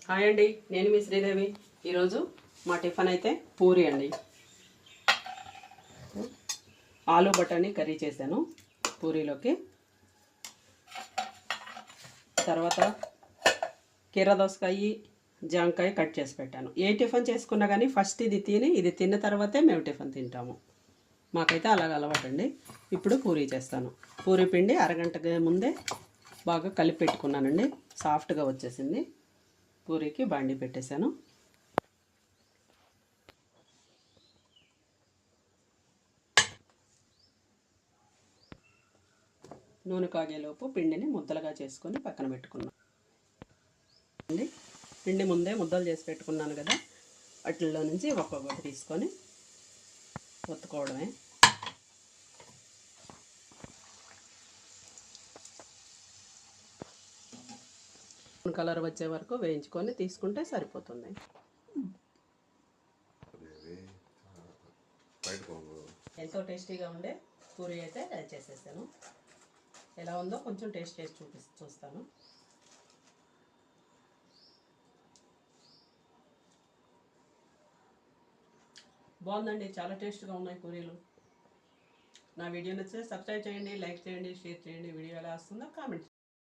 Hi అండి, నేను మీ శ్రీదేవి. ఈరోజు మా టిఫిన్ అయితే పూరి అండి. ఆలు బటానీ కర్రీ చేశాను పూరీలోకి. తర్వాత కీర దోసకాయ జాంకాయ కట్ చేసి పెట్టాను. ఏ టిఫిన్ చేసుకున్నా కానీ ఫస్ట్ ఇది తిన్న తర్వాతే మేము టిఫిన్ తింటాము. మాకైతే అలాగ అలవాటండి. ఇప్పుడు పూరీ చేస్తాను. పూరీ పిండి అరగంట ముందే బాగా కలిపి పెట్టుకున్నానండి. సాఫ్ట్గా వచ్చేసింది. పూరీకి బాండి పెట్టేశాను. నూనె కాగేలోపు పిండిని ముద్దలుగా చేసుకొని పక్కన పెట్టుకున్నాను అండి. పిండి ముందే ముద్దలు చేసి పెట్టుకున్నాను కదా, వాటిల్లో నుంచి ఒక్కొక్కటి తీసుకొని ఒత్తుకోవడమే. కలర్ వచ్చే వరకు వేయించుకొని తీసుకుంటే సరిపోతుంది. ఎంతో టేస్టీగా ఉండే పూరీ అయితే చేసేసాను. ఎలా ఉందో కొంచెం టేస్ట్ చేసి చూస్తాను. బాగుందండి, చాలా టేస్ట్గా ఉన్నాయి పూరీలు. నా వీడియో నచ్చితే సబ్స్క్రైబ్ చేయండి, లైక్ చేయండి, షేర్ చేయండి. వీడియో ఎలా వస్తుందో కామెంట్